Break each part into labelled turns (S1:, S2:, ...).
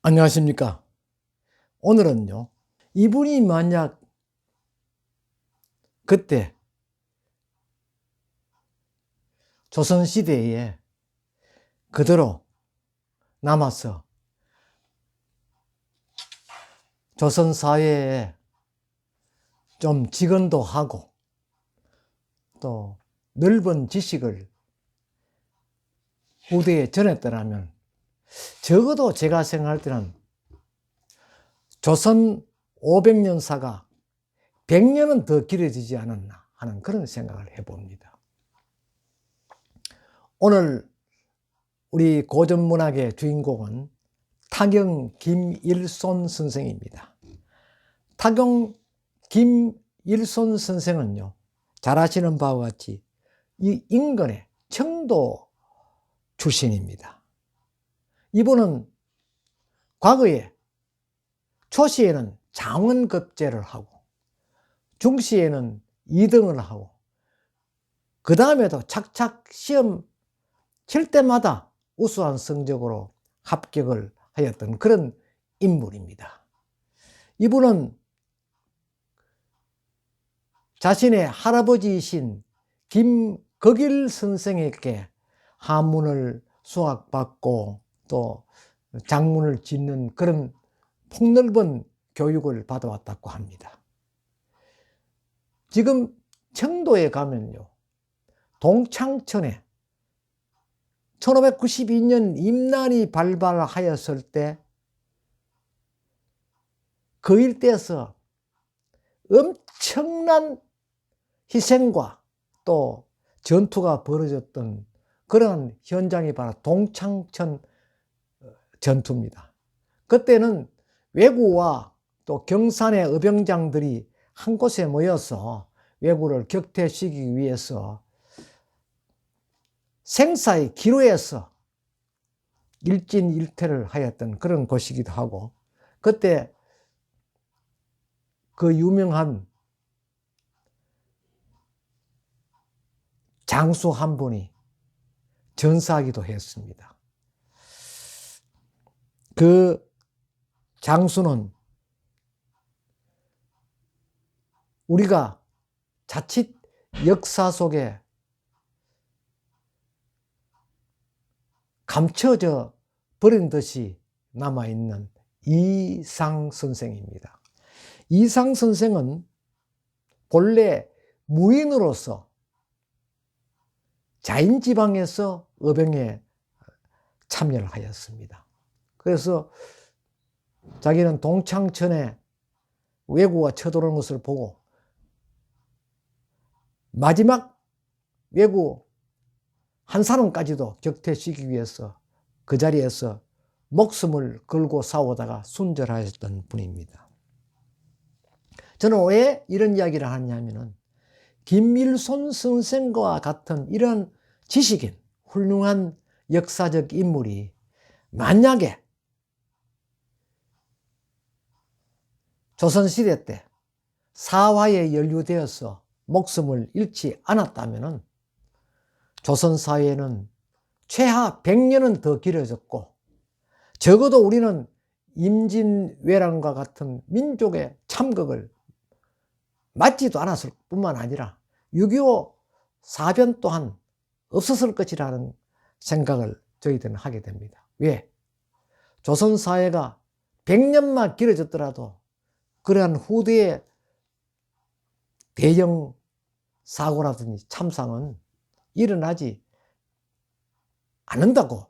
S1: 안녕하십니까. 오늘은요, 이분이 만약 그때 조선시대에 그대로 남아서 조선사회에 좀 직언도 하고 또 넓은 지식을 후대에 전했더라면 적어도 제가 생각할 때는 조선 500년사가 100년은 더 길어지지 않았나 하는 그런 생각을 해봅니다. 오늘 우리 고전문학의 주인공은 타경 김일손 선생입니다. 타경 김일손 선생은요, 잘 아시는 바와 같이 이 인근의 청도 출신입니다. 이분은 과거에 초시에는 장원급제를 하고 중시에는 2등을 하고 그 다음에도 착착 시험 칠 때마다 우수한 성적으로 합격을 하였던 그런 인물입니다. 이분은 자신의 할아버지이신 김거길 선생에게 한문을 수학받고 또 장문을 짓는 그런 폭넓은 교육을 받아왔다고 합니다. 지금 청도에 가면요, 동창천에 1592년 임난이 발발하였을 때 그 일대에서 엄청난 희생과 또 전투가 벌어졌던 그러한 현장이 바로 동창천 전투입니다. 그때는 왜구와 또 경산의 의병장들이 한 곳에 모여서 왜구를 격퇴시키기 위해서 생사의 기로에서 일진일퇴를 하였던 그런 곳이기도 하고, 그때 그 유명한 장수 한 분이 전사하기도 했습니다. 그 장수는 우리가 자칫 역사 속에 감춰져 버린 듯이 남아있는 이상 선생입니다. 이상 선생은 본래 무인으로서 자인지방에서 의병에 참여를 하였습니다. 그래서 자기는 동창천에 왜구가 쳐들어오는 것을 보고 마지막 왜구 한 사람까지도 격퇴시키기 위해서 그 자리에서 목숨을 걸고 싸우다가 순절하였던 분입니다. 저는 왜 이런 이야기를 하냐면은 김일손 선생과 같은 이런 지식인, 훌륭한 역사적 인물이 만약에 조선시대 때 사화에 연루되어서 목숨을 잃지 않았다면 조선사회는 최하 100년은 더 길어졌고 적어도 우리는 임진왜란과 같은 민족의 참극을 맞지도 않았을 뿐만 아니라 6.25 사변 또한 없었을 것이라는 생각을 저희들은 하게 됩니다. 왜? 조선사회가 100년만 길어졌더라도 그러한 후대의 대형 사고라든지 참상은 일어나지 않는다고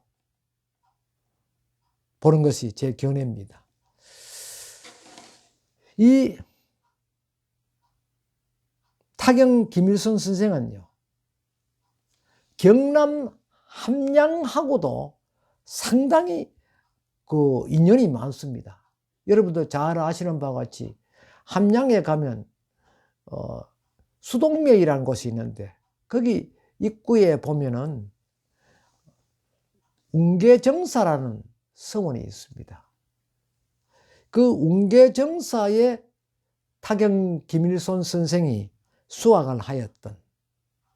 S1: 보는 것이 제 견해입니다. 이 타경 김일손 선생은요, 경남 함양하고도 상당히 그 인연이 많습니다. 여러분도 잘 아시는 바와 같이 함양에 가면 수동면이라는 곳이 있는데 거기 입구에 보면은 웅계정사라는 성원이 있습니다. 그 웅계정사에 타경 김일손 선생이 수학을 하였던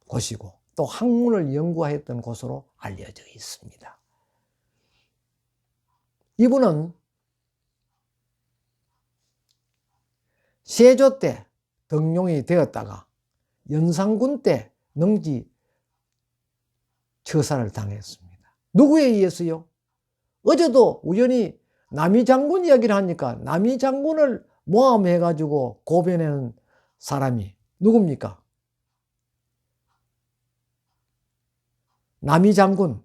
S1: 곳이고 또 학문을 연구하였던 곳으로 알려져 있습니다. 이분은 세조 때 등용이 되었다가 연산군 때 능지 처사를 당했습니다. 누구에 의해서요? 어제도 우연히 남이 장군 이야기를 하니까 남이 장군을 모함해가지고 고변하는 사람이 누굽니까? 남이 장군.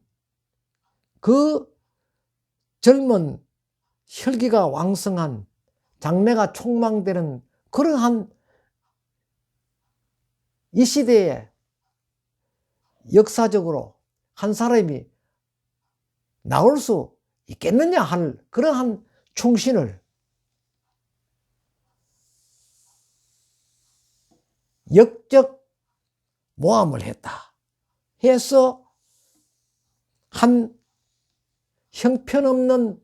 S1: 그 젊은 혈기가 왕성한 장래가 촉망되는 그러한 이 시대에 역사적으로 한 사람이 나올 수 있겠느냐 할 그러한 충신을 역적 모함을 했다 해서 한 형편없는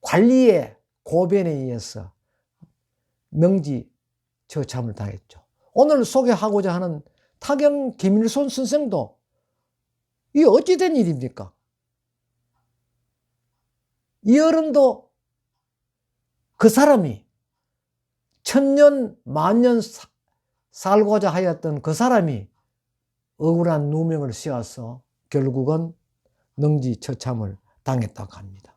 S1: 관리의 고변에 의해서 능지 처참을 당했죠. 오늘 소개하고자 하는 타경 김일손 선생도 이 어찌 된 일입니까? 이 어른도 그 사람이 천년 만년 살고자 하였던 그 사람이 억울한 누명을 씌워서 결국은 능지 처참을 당했다고 합니다.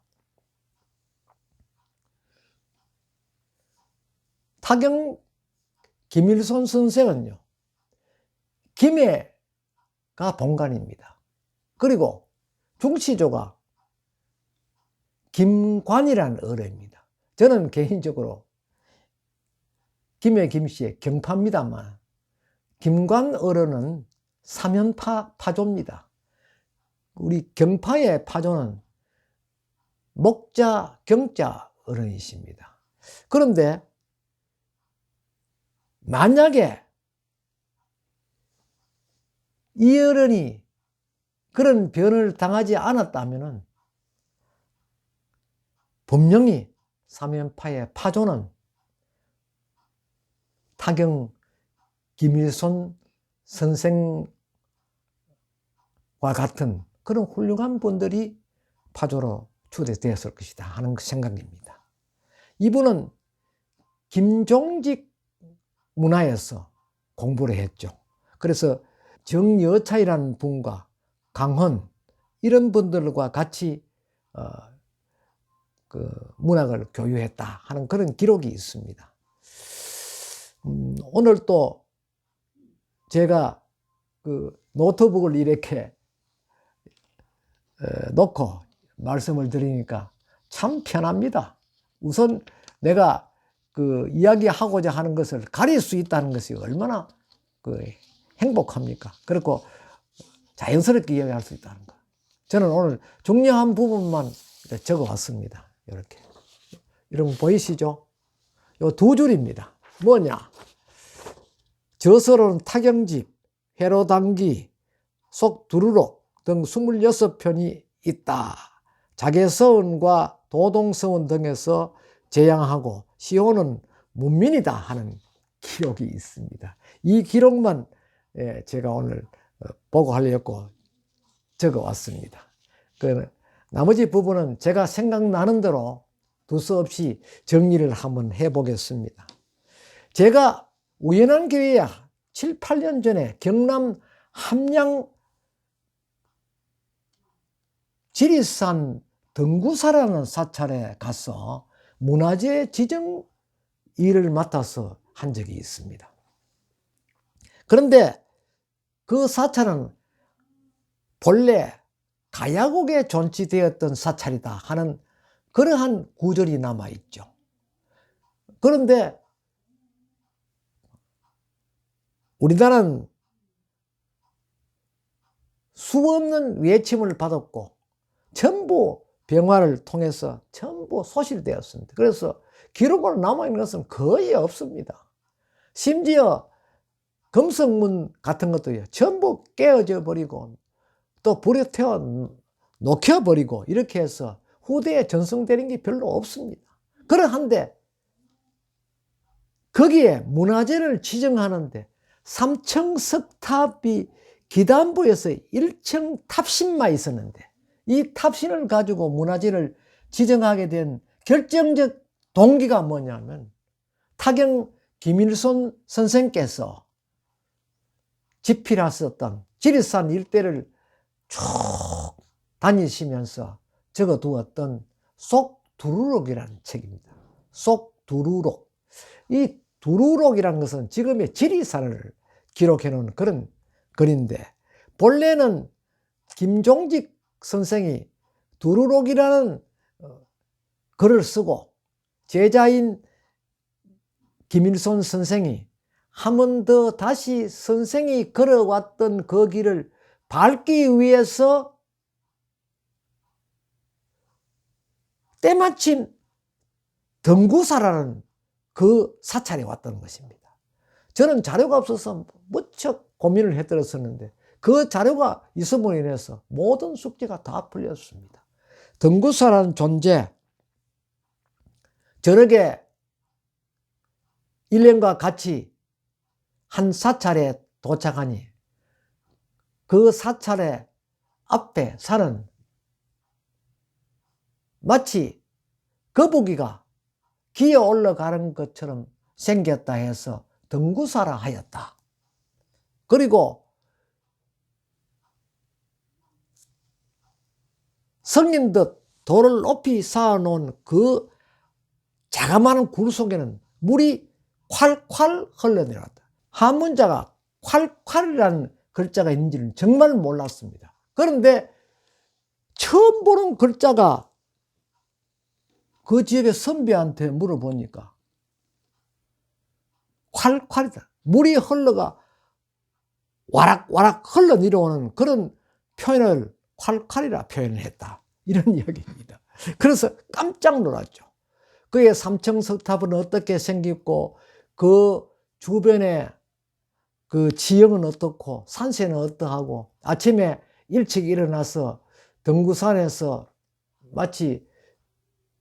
S1: 타경 김일손 선생은요, 김해가 본관입니다. 그리고 중시조가 김관이라는 어뢰입니다. 저는 개인적으로 김해 김씨의 경파입니다만 김관 어뢰는 사면파 파조입니다. 우리 경파의 파조는 목자, 경자 어른이십니다. 그런데 만약에 이 어른이 그런 변을 당하지 않았다면 분명히 사면파의 파조는 타경 김일손 선생과 같은 그런 훌륭한 분들이 파조로 추대되었을 것이다 하는 생각입니다. 이분은 김종직 문화에서 공부를 했죠. 그래서 정여차이라는 분과 강헌 이런 분들과 같이 그 문학을 교유했다 하는 그런 기록이 있습니다. 오늘 또 제가 그 노트북을 이렇게 놓고 말씀을 드리니까 참 편합니다. 우선 내가 그 이야기하고자 하는 것을 가릴 수 있다는 것이 얼마나 그 행복합니까? 그리고 자연스럽게 이야기할 수 있다는 거. 저는 오늘 중요한 부분만 적어 왔습니다. 이렇게. 여러분 보이시죠? 요 두 줄입니다. 뭐냐? 저서로는 타경집, 회로당기, 속두루록 등 26편이 있다. 자개서원과 도동서원 등에서 제양하고 시호는 문민이다 하는 기록이 있습니다. 이 기록만 제가 오늘 보고 하려고 적어 왔습니다. 그 나머지 부분은 제가 생각나는 대로 두서없이 정리를 한번 해보겠습니다. 제가 우연한 기회야 7, 8년 전에 경남 함양 지리산 등구사라는 사찰에 가서 문화재 지정 일을 맡아서 한 적이 있습니다. 그런데 그 사찰은 본래 가야국에 존치되었던 사찰이다 하는 그러한 구절이 남아있죠. 그런데 우리나라는 수없는 외침을 받았고 전부 병화를 통해서 전부 소실되었습니다. 그래서 기록으로 남아있는 것은 거의 없습니다. 심지어 금성문 같은 것도요, 전부 깨어져 버리고 또 불에 태워 녹여버리고 이렇게 해서 후대에 전승되는 게 별로 없습니다. 그러한데 거기에 문화재를 지정하는데 3층 석탑이 기단부에서 1층 탑신만 있었는데 이 탑신을 가지고 문화재를 지정하게 된 결정적 동기가 뭐냐면 타경 김일손 선생께서 집필하셨던 지리산 일대를 쭉 다니시면서 적어두었던 속두루록이라는 책입니다. 속두루록. 이 두루록이라는 것은 지금의 지리산을 기록해 놓은 그런 글인데, 본래는 김종직 선생이 두루록이라는 글을 쓰고 제자인 김일손 선생이 한 번 더 다시 선생이 걸어왔던 그 길을 밟기 위해서 때마침 덩구사라는 그 사찰에 왔던 것입니다. 저는 자료가 없어서 무척 고민을 해들었었는데 그 자료가 있음으로 인해서 모든 숙제가 다 풀렸습니다. 덩구사라는 존재, 저녁에 일행과 같이 한 사찰에 도착하니 그 사찰의 앞에 산은 마치 거북이가 기어 올라가는 것처럼 생겼다 해서 덩구사라 하였다. 그리고 성인듯 돌을 높이 쌓아놓은 그 자그마한 굴 속에는 물이 콸콸 흘러내려왔다. 한문자가 콸콸이라는 글자가 있는지는 정말 몰랐습니다. 그런데 처음 보는 글자가 그 지역의 선비한테 물어보니까 콸콸이다. 물이 흘러가 와락와락 흘러내려오는 그런 표현을 콸콸이라 표현을 했다. 이런 이야기입니다. 그래서 깜짝 놀랐죠. 그의 삼청석탑은 어떻게 생겼고 그 주변에 그 지형은 어떻고 산세는 어떠하고, 아침에 일찍 일어나서 덩구산에서 마치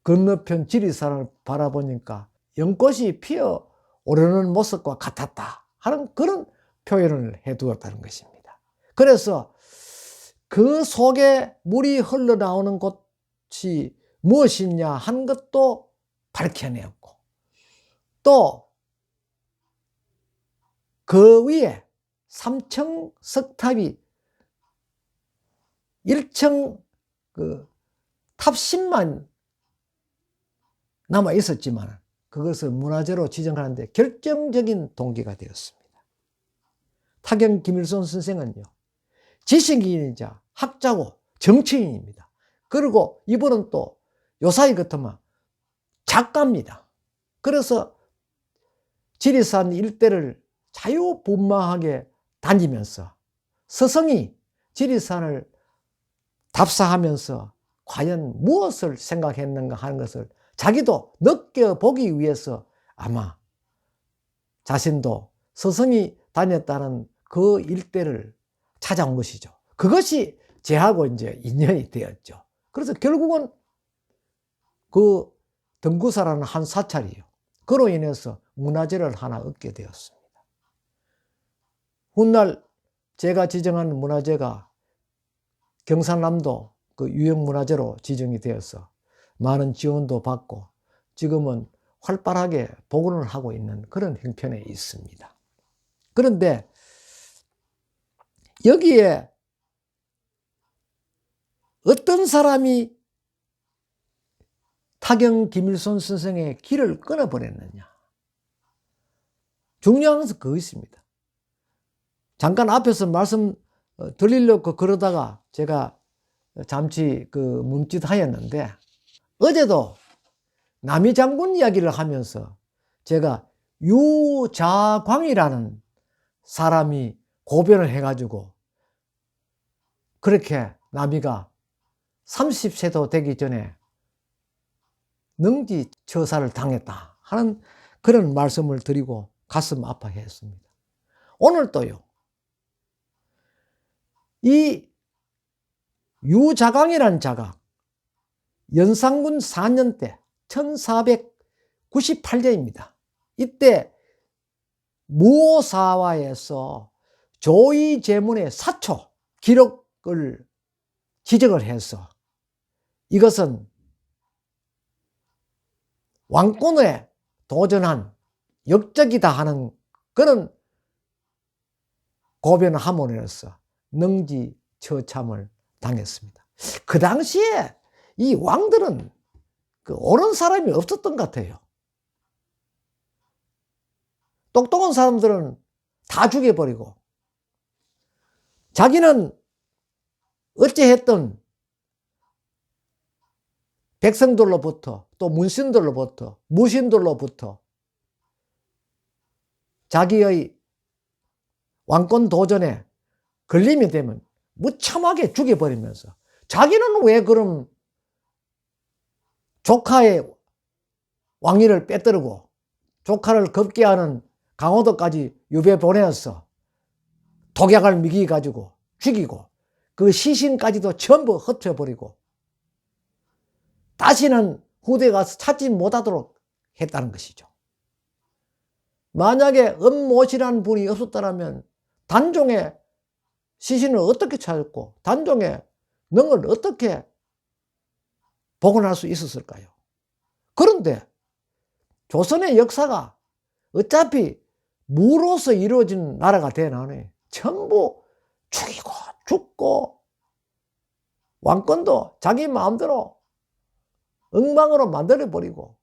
S1: 건너편 지리산을 바라보니까 연꽃이 피어 오르는 모습과 같았다 하는 그런 표현을 해두었다는 것입니다. 그래서 그 속에 물이 흘러나오는 곳이 무엇이냐 한 것도 밝혀내었고, 또 그 위에 삼청석탑이 1층 그 탑10만 남아 있었지만 그것을 문화재로 지정하는데 결정적인 동기가 되었습니다. 타경 김일손 선생은요, 지식인이자 학자고 정치인입니다. 그리고 이분은 또 요사이 같으면 작가입니다. 그래서 지리산 일대를 자유분방하게 다니면서 스승이 지리산을 답사하면서 과연 무엇을 생각했는가 하는 것을 자기도 느껴보기 위해서 아마 자신도 스승이 다녔다는 그 일대를 찾아온 것이죠. 그것이 제하고 이제 인연이 되었죠. 그래서 결국은 그 덩구사라는 한 사찰이요, 그로 인해서 문화재를 하나 얻게 되었습니다. 훗날 제가 지정한 문화재가 경상남도 그 유형문화재로 지정이 되어서 많은 지원도 받고 지금은 활발하게 복원을 하고 있는 그런 형편에 있습니다. 그런데 여기에 어떤 사람이 타경 김일손 선생의 길을 끊어버렸느냐. 중요한 것은 그거 있습니다. 잠깐 앞에서 말씀 드리려고 그러다가 제가 잠시 그 멈칫하였는데, 어제도 남이 장군 이야기를 하면서 제가 유자광이라는 사람이 고변을 해가지고 그렇게 남이가 30세도 되기 전에 능지처사를 당했다 하는 그런 말씀을 드리고 가슴 아파했습니다. 오늘 또요, 이 유자광이라는 자가 연산군 4년 때 1498년입니다. 이때 무오사화에서 조이제문의 사초 기록을 지적을 해서 이것은 왕권에 도전한 역적이다 하는 그런 고변함으로써 능지처참을 당했습니다. 그 당시에 이 왕들은 그 옳은 사람이 없었던 것 같아요. 똑똑한 사람들은 다 죽여버리고 자기는 어찌했든 백성들로부터 또 문신들로부터 무신들로부터 자기의 왕권 도전에 걸림이 되면 무참하게 죽여버리면서 자기는 왜 그럼 조카의 왕위를 빼뜨리고 조카를 급기하는 강호도까지 유배 보내었어. 독약을 먹여가지고 죽이고 그 시신까지도 전부 흩어버리고 다시는 후대에 가서 찾지 못하도록 했다는 것이죠. 만약에 엄모시라는 분이 없었다면 단종의 시신을 어떻게 찾았고 단종의 능을 어떻게 복원할 수 있었을까요? 그런데 조선의 역사가 어차피 무로서 이루어진 나라가 되나니 전부 죽이고 죽고 왕권도 자기 마음대로 엉망으로 만들어버리고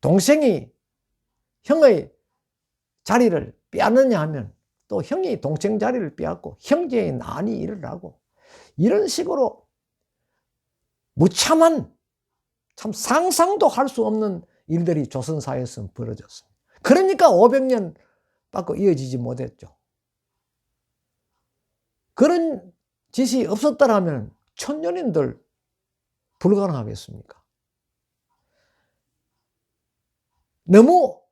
S1: 동생이 형의 자리를 빼앗느냐 하면 또 형이 동생 자리를 빼앗고 형제의 난이 일어나고 이런 식으로 무참한 참 상상도 할 수 없는 일들이 조선사회에서 벌어졌습니다. 그러니까 500년 밖에 이어지지 못했죠. 그런 짓이 없었더라면 천년인들 불가능하겠습니까? 너무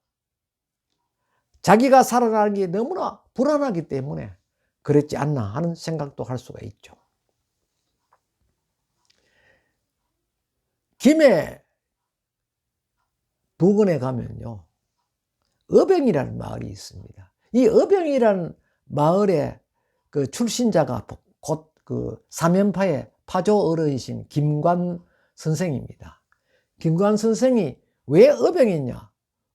S1: 자기가 살아나는 게 너무나 불안하기 때문에 그랬지 않나 하는 생각도 할 수가 있죠. 김해 부근에 가면요, 어병이라는 마을이 있습니다. 이 어병이라는 마을의 그 출신자가 곧 그 사면파의 파조 어른이신 김관 선생입니다. 김관 선생이 왜 어병이냐?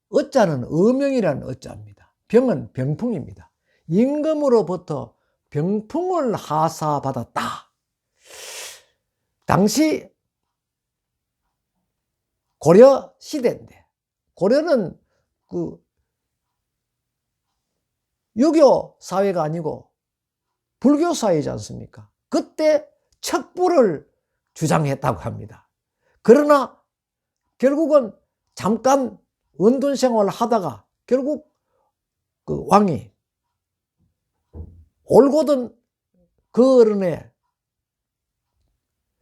S1: 어자는 어명이라는 어자입니다. 병은 병풍입니다. 임금으로부터 병풍을 하사받았다. 당시 고려 시대인데 고려는 그 유교 사회가 아니고 불교 사회이지 않습니까? 그때 척부를 주장했다고 합니다. 그러나 결국은 잠깐 은둔 생활을 하다가 결국 그 왕이 올곧은 그 어른의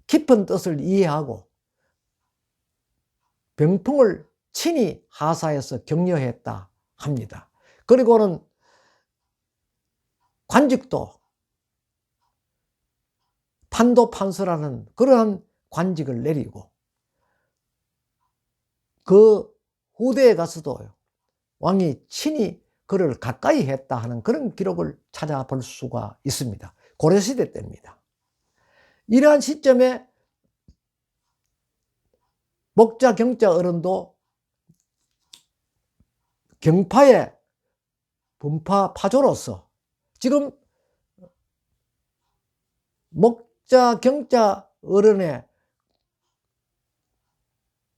S1: 깊은 뜻을 이해하고 병풍을 친히 하사해서 격려했다 합니다. 그리고는 관직도 판도판서라는 그러한 관직을 내리고 그 후대에 가서도 왕이 친히 그를 가까이 했다 하는 그런 기록을 찾아볼 수가 있습니다. 고려시대 때입니다. 이러한 시점에 목자 경자 어른도 경파의 분파 파조로서 지금 목자 경자 어른의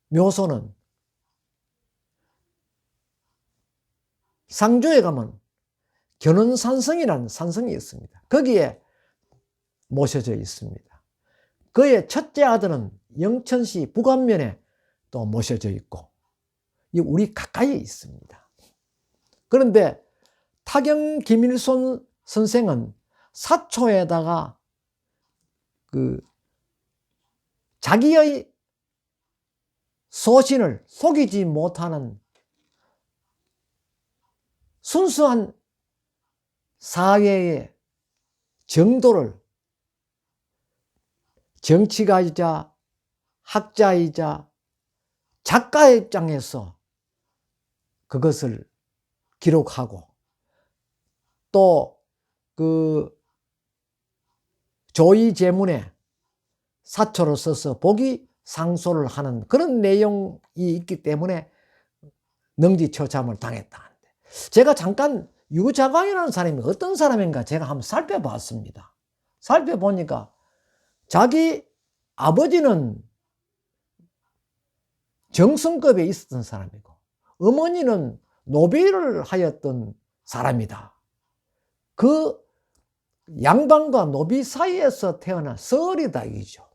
S1: 묘소는 상주에 가면 견원산성이라는 산성이 있습니다. 거기에 모셔져 있습니다. 그의 첫째 아들은 영천시 북안면에 또 모셔져 있고 우리 가까이에 있습니다. 그런데 타경 김일손 선생은 사초에다가 그 자기의 소신을 속이지 못하는 순수한 사회의 정도를 정치가이자 학자이자 작가의 입장에서 그것을 기록하고 또 그 조의 제문에 사초를 써서 보기 상소를 하는 그런 내용이 있기 때문에 능지처참을 당했다는데, 제가 잠깐 유자광이라는 사람이 어떤 사람인가 제가 한번 살펴봤습니다. 살펴보니까 자기 아버지는 정승급에 있었던 사람이고 어머니는 노비를 하였던 사람이다. 그 양반과 노비 사이에서 태어난 서얼이다 이죠.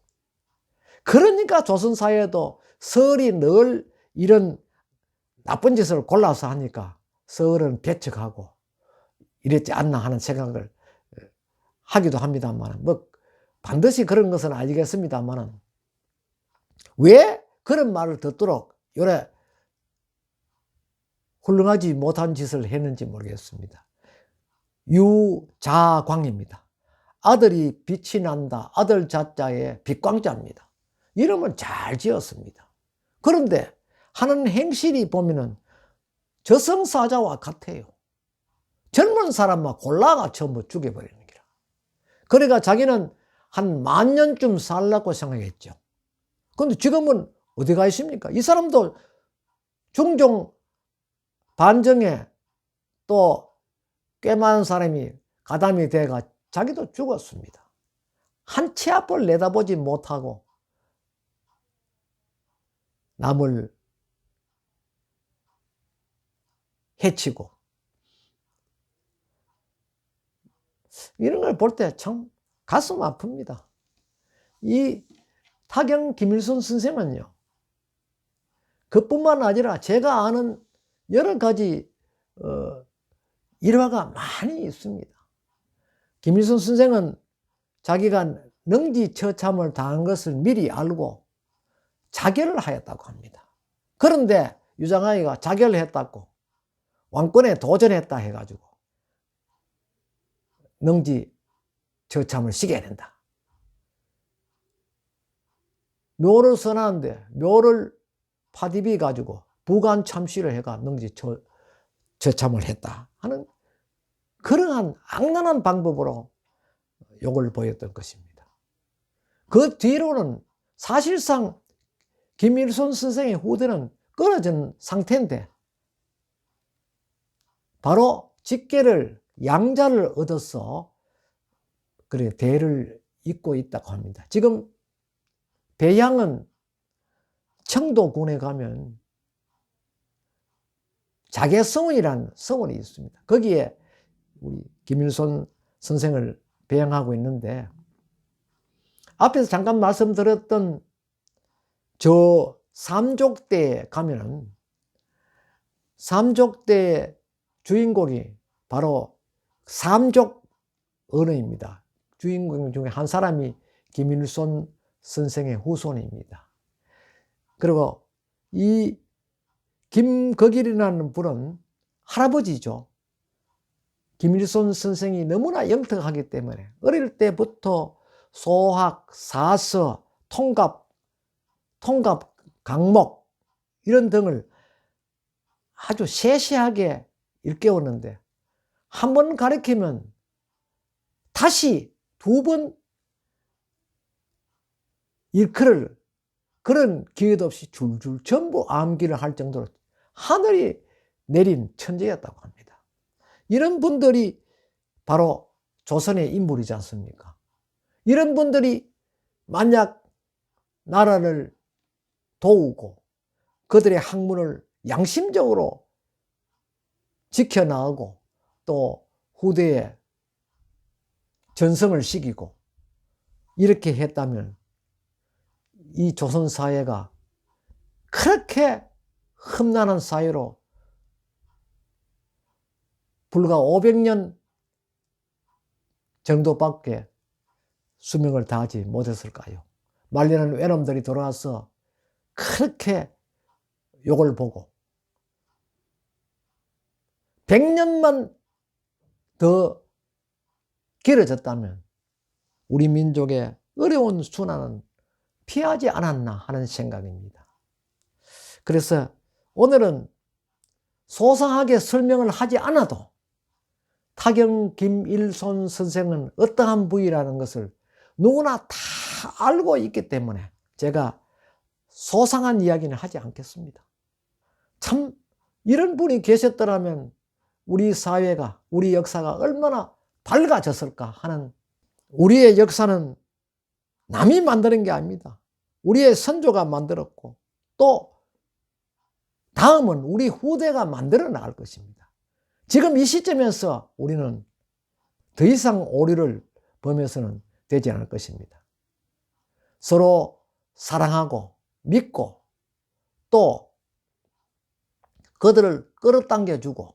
S1: 그러니까 조선사회도 서얼이 늘 이런 나쁜 짓을 골라서 하니까 서얼은 배척하고 이랬지 않나 하는 생각을 하기도 합니다만, 뭐 반드시 그런 것은 알겠습니다만 왜 그런 말을 듣도록 요래 훌륭하지 못한 짓을 했는지 모르겠습니다. 유자광입니다. 아들이 빛이 난다. 아들 자자에 빛광자입니다. 이름은 잘 지었습니다. 그런데 하는 행실이 보면은 저승사자와 같아요. 젊은 사람만 골라가 전부 죽여버리는 기라. 그러니까 자기는 한 10,000년쯤 살라고 생각했죠. 그런데 지금은 어디 가 있습니까? 이 사람도 중종 반정에 또 꽤 많은 사람이 가담이 돼가 자기도 죽었습니다. 한 치 앞을 내다보지 못하고 남을 해치고, 이런 걸 볼 때 참 가슴 아픕니다. 이 타경 김일성 선생은요, 그뿐만 아니라 제가 아는 여러 가지 일화가 많이 있습니다. 김일성 선생은 자기가 능지처참을 당한 것을 미리 알고 자결을 하였다고 합니다. 그런데 유장하이가 자결을 했다고 왕권에 도전했다 해가지고 능지처참을 시켜야 된다. 묘를 써놨는데 묘를 파디비 가지고 부관 참시를 해가 능지처참을 했다 하는 그러한 악랄한 방법으로 욕을 보였던 것입니다. 그 뒤로는 사실상 김일성 선생의 후대는 끊어진 상태인데 바로 직계를 양자를 얻어서 그래 대를 잇고 있다고 합니다. 지금 배양은 청도군에 가면 자계성원이라는 성원이 있습니다. 거기에 우리 김일성 선생을 배양하고 있는데, 앞에서 잠깐 말씀드렸던 저 삼족대에 가면은 삼족대의 주인공이 바로 삼족 언어입니다. 주인공 중에 한 사람이 김일성 선생의 후손입니다. 그리고 이 김거길이라는 분은 할아버지죠. 김일성 선생이 너무나 영특하기 때문에 어릴 때부터 소학, 사서, 통갑, 강목 이런 등을 아주 세세하게 일깨웠는데, 한 번 가르치면 다시 2번 일컬을 그런 기회도 없이 줄줄 전부 암기를 할 정도로 하늘이 내린 천재였다고 합니다. 이런 분들이 바로 조선의 인물이지 않습니까? 이런 분들이 만약 나라를 도우고 그들의 학문을 양심적으로 지켜나가고 또 후대에 전승을 시키고 이렇게 했다면 이 조선 사회가 그렇게 험난한 사회로 불과 500년 정도밖에 수명을 다하지 못했을까요? 말년은 외놈들이 돌아와서 그렇게 욕을 보고 100년만 더 길어졌다면 우리 민족의 어려운 순환은 피하지 않았나 하는 생각입니다. 그래서 오늘은 소상하게 설명을 하지 않아도 타경 김일손 선생은 어떠한 부위라는 것을 누구나 다 알고 있기 때문에 제가 소상한 이야기는 하지 않겠습니다. 참 이런 분이 계셨더라면 우리 사회가, 우리 역사가 얼마나 밝아졌을까 하는, 우리의 역사는 남이 만드는 게 아닙니다. 우리의 선조가 만들었고 또 다음은 우리 후대가 만들어 나갈 것입니다. 지금 이 시점에서 우리는 더 이상 오류를 범해서는 되지 않을 것입니다. 서로 사랑하고 믿고 또 그들을 끌어당겨주고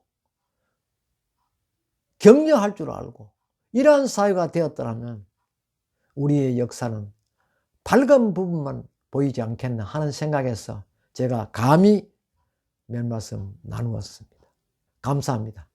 S1: 격려할 줄 알고 이러한 사회가 되었더라면 우리의 역사는 밝은 부분만 보이지 않겠나 하는 생각에서 제가 감히 몇 말씀 나누었습니다. 감사합니다.